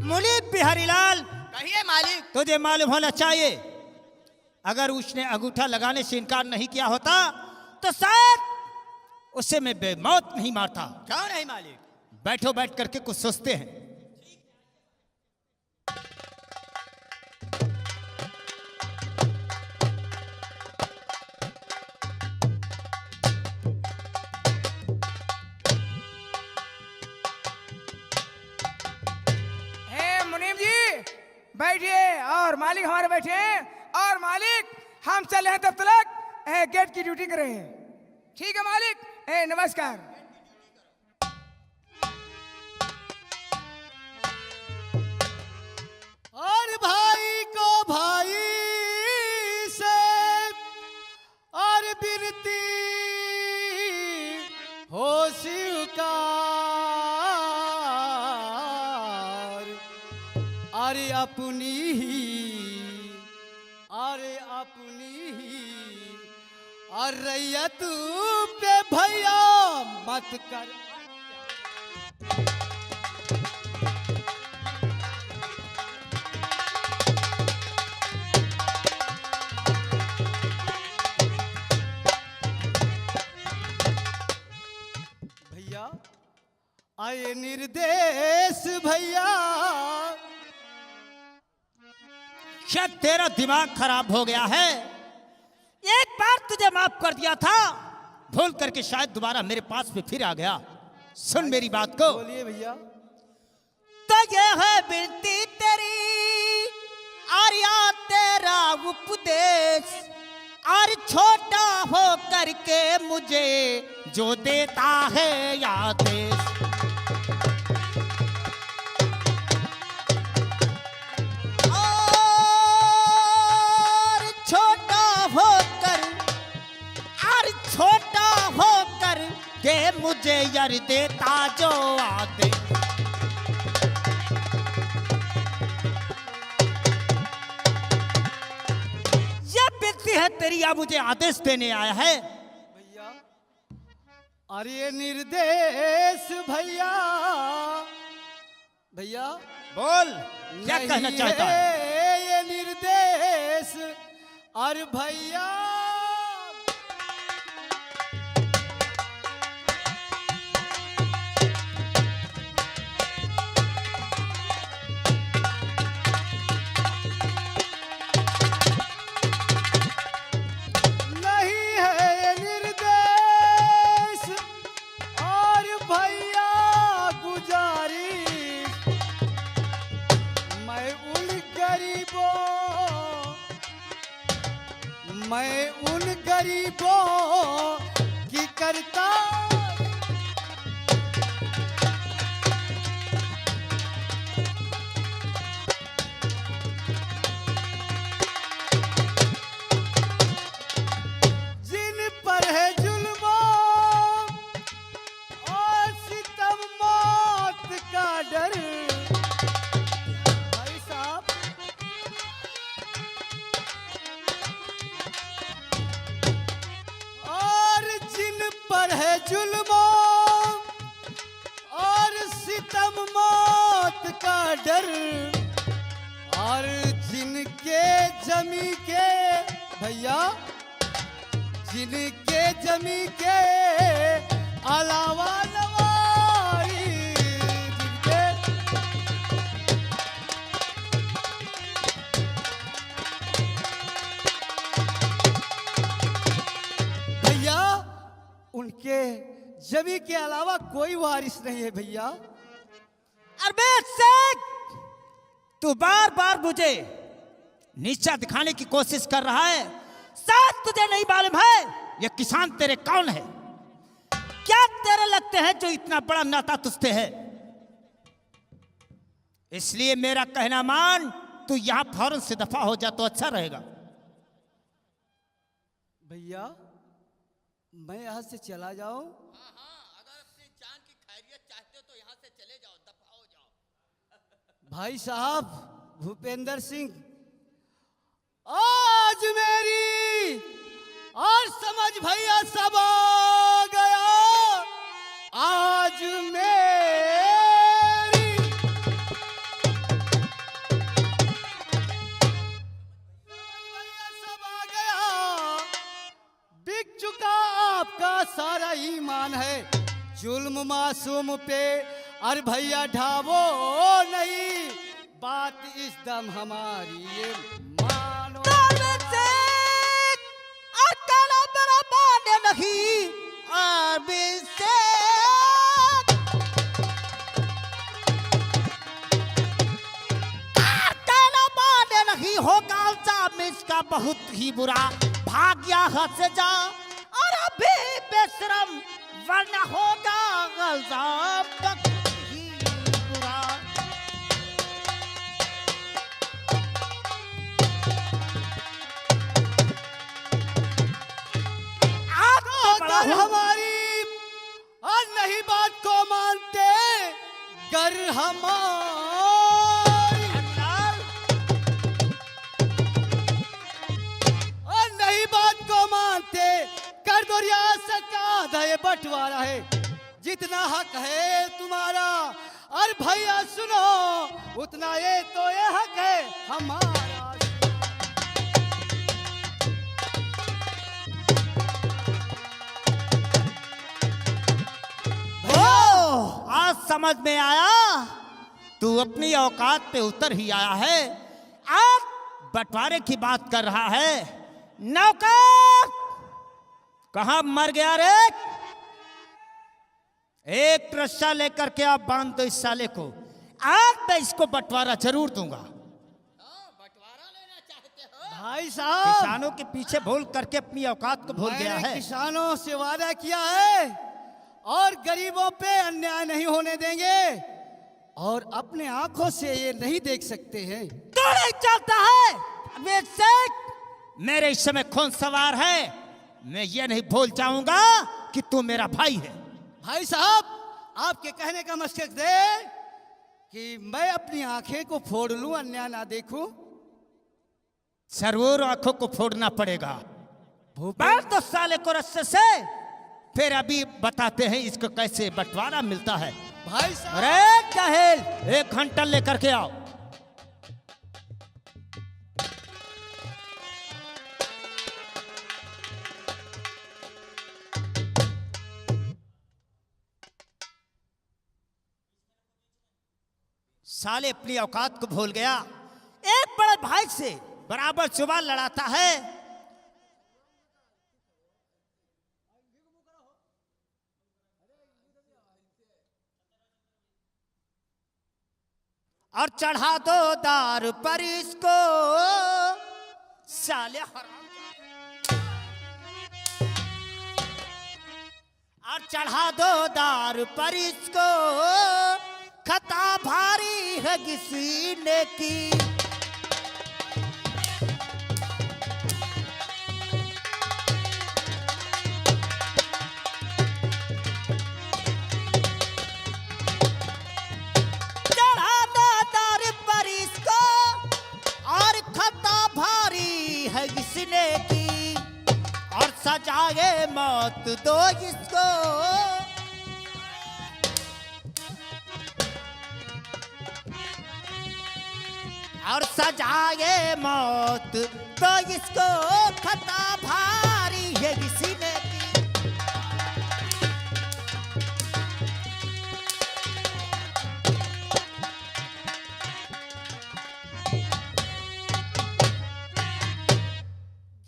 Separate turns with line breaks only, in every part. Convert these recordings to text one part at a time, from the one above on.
मुनीब बिहारीलाल,
कहिए मालिक।
तुझे मालूम होना चाहिए, अगर उसने अंगूठा लगाने से इनकार नहीं किया होता तो शायद उसे मैं बेमौत नहीं मारता।
क्यों नहीं मालिक?
बैठो, बैठ करके कुछ सोचते हैं।
मुनीम जी बैठिए और मालिक हमारे बैठे हैं। और मालिक हम चले हैं तब तक गेट की ड्यूटी करें। ठीक है मालिक, नमस्कार।
और भाई को भाई से और बिनती हो स्वीकार, अरे अपनी ही और रैयत पे भैया मत कर। भैया आए निर्देश भैया,
शायद तेरा दिमाग खराब हो गया है। एक बार तुझे माफ कर दिया था, भूल करके शायद दोबारा मेरे पास में फिर आ गया। सुन मेरी बात को।
बोलिए भैया।
तो ये है विनती तेरी और या तेरा उपदेश, और छोटा हो करके मुझे जो देता है आदेश। के मुझे यार देता जो आदे। ये व्यक्ति है तेरी, या मुझे आदेश देने आया है।
भैया अरे निर्देश भैया, भैया
बोल क्या कहना चाहता है।
ये निर्देश और भैया मैं उन गरीबों की करता। जिन पर है जुल्मों और सितम मौत का डर। भाई साहब पर है जुल्मों और सितम मौत का डर, और जिनके जमी के भैया, जिनके जमी के अलावा नवाई, भैया उनके जमी के अलावा कोई वारिस नहीं है भैया।
अरे शेख, तू बार बार मुझे नीचा दिखाने की कोशिश कर रहा है। शायद तुझे नहीं मालूम है ये किसान तेरे कौन है। क्या तेरे लगते हैं जो इतना बड़ा नाता तुझसे है। इसलिए मेरा कहना मान, तू यहां फौरन से दफा हो जा तो अच्छा रहेगा।
भैया मैं यहाँ से चला जाऊं?
हाँ हाँ, अगर अपनी जान की खैरियत चाहते हो तो यहाँ से चले जाओ, दफा हो जाओ।
भाई साहब भूपेंद्र सिंह, आज मेरी और समझ भैया सब आ गया। आज मेरी मासूम पे अरे भैया ढाबो नहीं, बात इस दम हमारी ये मानो।
अकेला मेरा माने नहीं अभिषेक, अकेला माने नहीं होगा इल्जाम इसका बहुत ही बुरा, भाग गया हाथ से जा और अभी बेशरम, वरना होगा इल्जाम बहुत ही बुरा।
अगर हमारी और नहीं बात को मानते, गर हमारी और नहीं बात को मानते, कर दो रियासत का आधा ये बंटवारा है, जितना हक है तुम्हारा और भैया सुनो, उतना ये तो ये हक है हमारा।
आज समझ में आया, तू अपनी औकात पे उतर ही आया है, आज बंटवारे की बात कर रहा है। नौकर कहां मर गया रे? एक रस्सा लेकर के आप बांध दो इस साले को, आज मैं इसको बंटवारा जरूर दूंगा।
बंटवारा लेना चाहते हो?
भाई साहब,
किसानों के पीछे भूल करके अपनी औकात को भूल गया
मैंने
है।
किसानों से वादा किया है और गरीबों पे अन्याय नहीं होने देंगे, और अपने आंखों से ये नहीं देख सकते हैं।
तो नहीं चलता है अभिषेक, मेरे इस समय खून सवार है, मैं ये नहीं भूल जाऊंगा कि तू मेरा भाई है।
भाई साहब, आपके कहने का मकसद है कि मैं अपनी आंखें को फोड़ लूं, अन्याय ना देखूं।
जरूर आंखों को फोड़ना पड़ेगा। बांध दो साले को रस्से से, फिर अभी बताते हैं इसको कैसे बंटवारा मिलता है।
भाई साहब,
अरे काहेल, एक घंटा लेकर के आओ। साले अपनी औकात को भूल गया, एक बड़े भाई से बराबर जुबान लड़ाता है। और चढ़ा दो दार पर इसको, साले हराम। और चढ़ा दो दार पर इसको, खता भारी है किसी ने की। चढ़ा दो दार पर इसको, और खता भारी है किसने की, और सजाए मौत दो इसको। और सजाए मौत तो इसको, खता भारी है किसी ने की।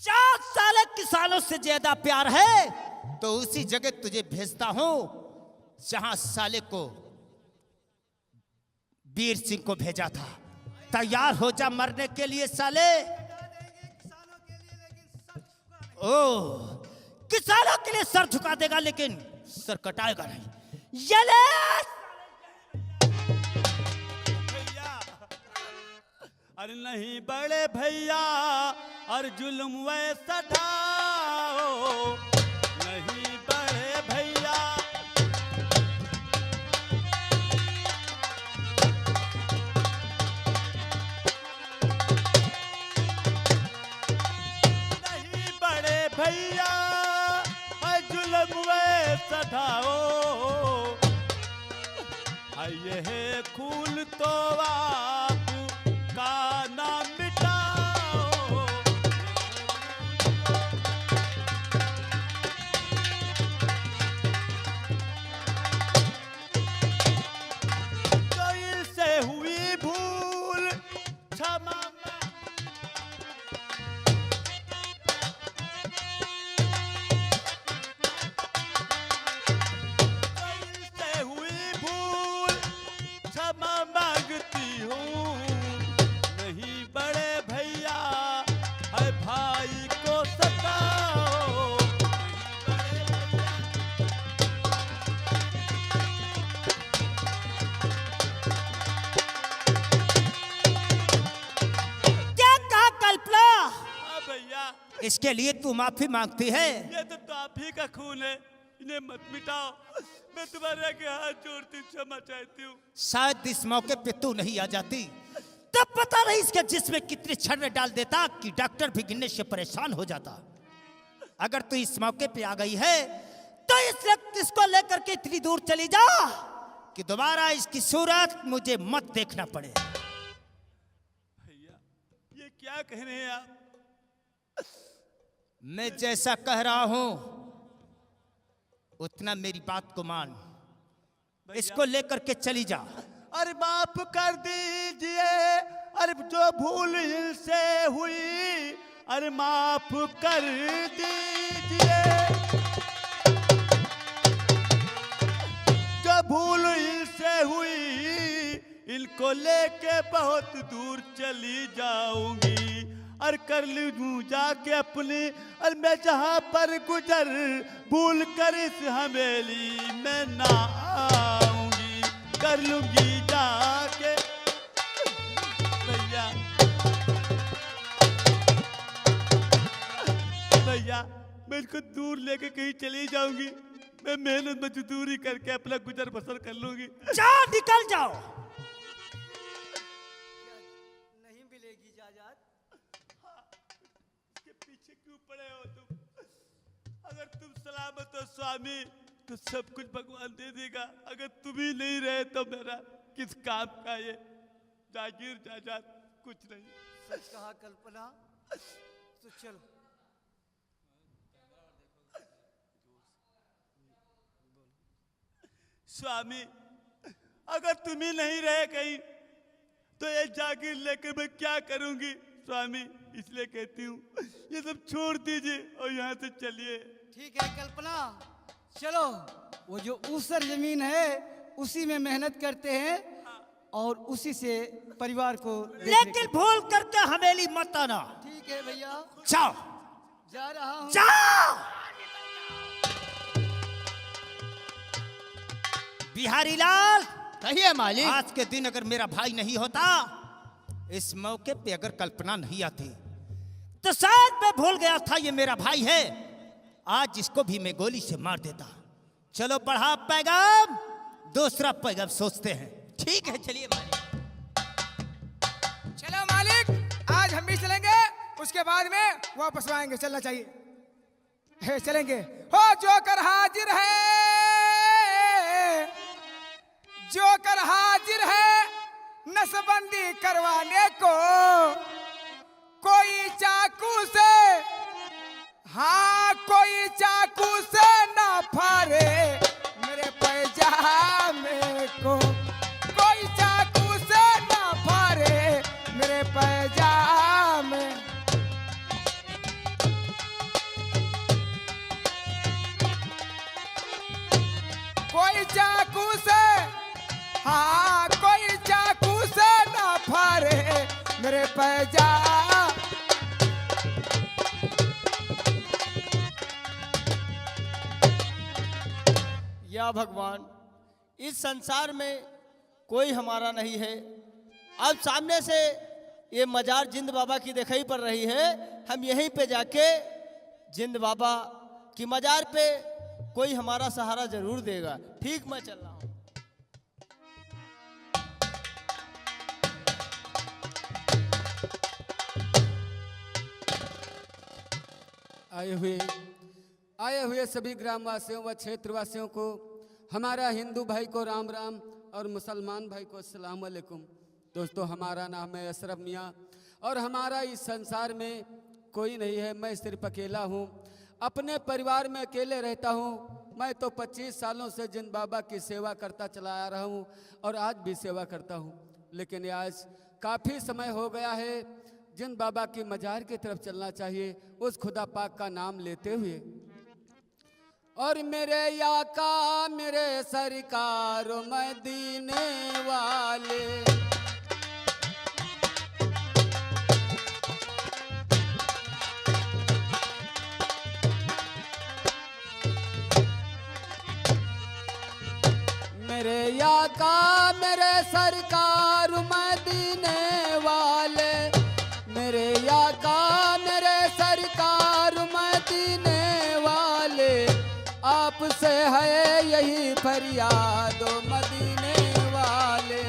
चार साल किसानों से ज्यादा प्यार है तो उसी जगह तुझे भेजता हूं जहां साले को वीर सिंह को भेजा था। तैयार हो जा मरने के लिए साले। ओ, किसानों के लिए सर झुका देगा लेकिन सर कटाएगा नहीं। ये ले!
अरे नहीं बड़े भैया, और जुल्म वैसा ढाओ, नहीं बड़े भैया। नहीं बड़े भैया, और जुल्म वैसा ढाओ, ये है खून तो आप का नाम मिटाओ।
इसके लिए तू माफी मांगती है?
ये तो आप ही का खून है, इन्हें मत मिटाओ। मैं तुम्हारे आगे हाथ जोड़ती क्षमा चाहती हूँ।
शायद इस मौके पे तू नहीं आ जाती, तब पता नहीं इसके जिस्म में कितने छर्रे डाल देता कि डॉक्टर भी गिनने से परेशान हो जाता। अगर तू इस मौके पे आ गई है तो इसको लेकर के इतनी दूर चली जा कि दोबारा इसकी सूरत मुझे मत देखना पड़े।
भैया ये क्या कह रहे हैं आप?
मैं जैसा कह रहा हूं उतना मेरी बात को मान। इसको लेकर के चली जा।
अरे माफ कर दीजिए, अरे जो भूल इनसे हुई, अरे माफ कर दीजिए। जो भूल इनसे हुई, इनको लेके बहुत दूर चली जाऊंगी। और कर लूँ जाके अपनी, और मैं जहाँ पर गुजर भूल कर इस हवेली में ना आऊंगी। कर लूंगी जाके भैया। भैया मैं इनको दूर लेके कहीं चली जाऊंगी। मैं मेहनत मजदूरी करके अपना गुजर बसर कर लूंगी।
जा, निकल जाओ।
नहीं मिलेगी इजाजत।
इसके पीछे क्यों पड़े हो तुम? अगर तुम सलामत हो स्वामी तो सब कुछ भगवान दे देगा। अगर तुम ही नहीं रहे तो मेरा किस काम का ये जागीर जायदाद कुछ नहीं।
सच कहा कल्पना। तो चलो
स्वामी, अगर तुम ही नहीं रहे कहीं तो ये जागीर लेकर मैं क्या करूंगी स्वामी? इसलिए कहती हूँ ये सब छोड़ दीजिए और यहाँ से चलिए।
ठीक है कल्पना, चलो। वो जो ऊसर जमीन है उसी में मेहनत करते हैं और उसी से परिवार को
लेकिन भूल करके हवेली मत आना।
ठीक है भैया,
जाओ।
जा रहा हूँ।
जाओ। बिहारी लाल,
कहिए मालिक।
आज के दिन अगर मेरा भाई नहीं होता, इस मौके पे अगर कल्पना नहीं आती, तो शायद मैं भूल गया था ये मेरा भाई है। आज इसको भी मैं गोली से मार देता। चलो बढ़ा पैगाम, दूसरा पैगाम सोचते हैं।
ठीक है चलिए मालिक।
चलो मालिक, आज हम भी चलेंगे, उसके बाद में वापस आएंगे। चलना चाहिए। है चलेंगे। हो जोकर हाजिर है, जोकर हाजिर है नसबंदी करवाने को। कोई चाकू से, हाँ कोई चाकू से ना फाड़े मेरे पैजामे को। कोई चाकू से ना फाड़े मेरे पैजामे। कोई चाकू से, हाँ कोई चाकू से ना फाड़े मेरे पैजामे।
या भगवान, इस संसार में कोई हमारा नहीं है। अब सामने से ये मजार जिंद बाबा की दिखाई पड़ रही है। हम यहीं पे जाके जिंद बाबा की मजार पे कोई हमारा सहारा जरूर देगा। ठीक, मैं चल रहा हूँ।
आए हुए सभी ग्रामवासियों व क्षेत्रवासियों को, हमारा हिंदू भाई को राम राम और मुसलमान भाई को अस्सलाम वालेकुम। दोस्तों, हमारा नाम है अशरफ मियाँ और हमारा इस संसार में कोई नहीं है। मैं सिर्फ अकेला हूँ, अपने परिवार में अकेले रहता हूँ। मैं तो 25 सालों से जिन बाबा की सेवा करता चला आ रहा हूँ और आज भी सेवा करता हूँ। लेकिन आज काफ़ी समय हो गया है, जिन बाबा की मजार की तरफ चलना चाहिए उस खुदा पाक का नाम लेते हुए। और मेरे आका मेरे सरकार मदीने वाले, मेरे आका मेरे सरकार मदीने वाले, मेरे आका मेरे सरकार फरियाद ओ मदीने वाले।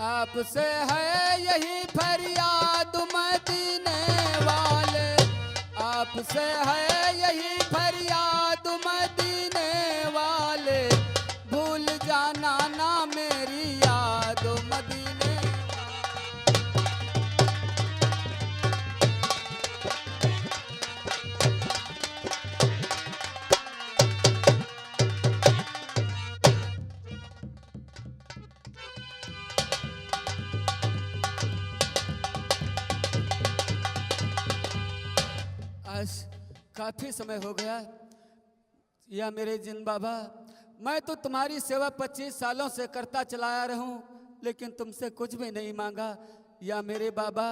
आपसे है यही फरियाद मदीने वाले, आपसे है यही फरियाद मदीने वाले, भूल जाना ना मेरी याद मदीने। आज काफी समय हो गया या मेरे जिन बाबा, मैं तो तुम्हारी सेवा 25 सालों से करता चला आ रहा हूं, लेकिन तुमसे कुछ भी नहीं मांगा। या मेरे बाबा,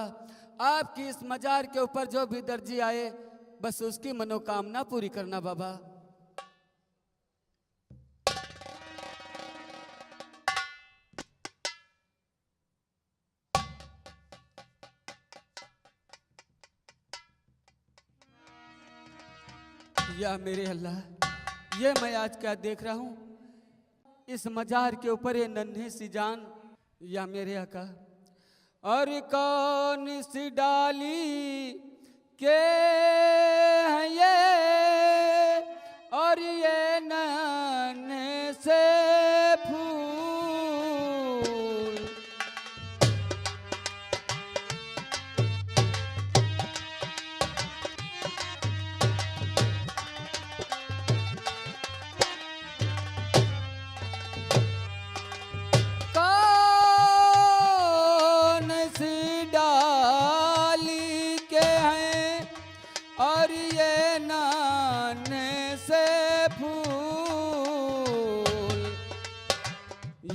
आपकी इस मजार के ऊपर जो भी दर्जी आए, बस उसकी मनोकामना पूरी करना बाबा। या मेरे अल्लाह, ये मैं आज क्या देख रहा हूँ, इस मजार के ऊपर ये नन्ही सी जान। या मेरे आका, और कौन सी डाली के हैं ये, और ये नन्हे से फूल,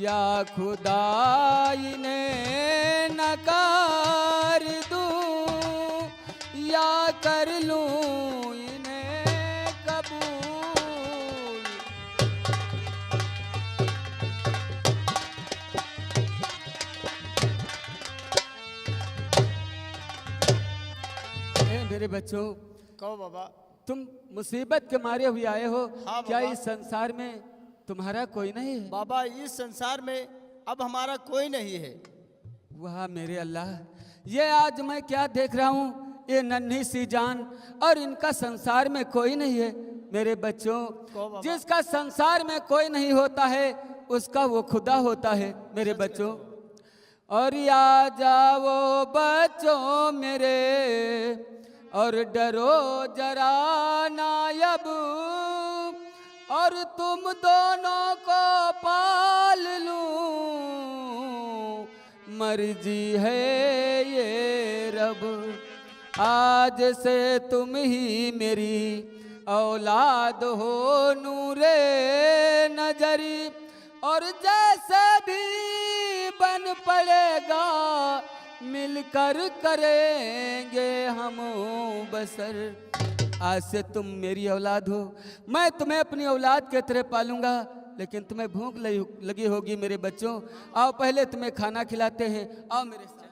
या खुदा इन्हें नकार दूं या कर लूं इन्हें कबूल। मेरे बच्चों,
कहो बाबा।
तुम मुसीबत के मारे हुए आए हो।
हाँ
क्या
बाबा।
इस संसार में तुम्हारा कोई नहीं है?
बाबा, इस संसार में अब हमारा कोई नहीं है।
वाह मेरे अल्लाह, ये आज मैं क्या देख रहा हूँ, ये नन्ही सी जान और इनका संसार में कोई नहीं है। मेरे बच्चों,
बाबा।
जिसका संसार में कोई नहीं होता है, उसका वो खुदा होता है। मेरे बच्चों, और आ जाओ बच्चों मेरे, और डरो जरा नायब, और तुम दोनों को पाल लूं, मर्जी है ये रब। आज से तुम ही मेरी औलाद हो नूरे नजरी, और जैसे भी बन पड़ेगा मिलकर करेंगे हम बसर। आज से तुम मेरी औलाद हो, मैं तुम्हें अपनी औलाद के तरह पालूंगा। लेकिन तुम्हें भूख लगी होगी मेरे बच्चों, आओ पहले तुम्हें खाना खिलाते हैं, आओ मेरे साथ।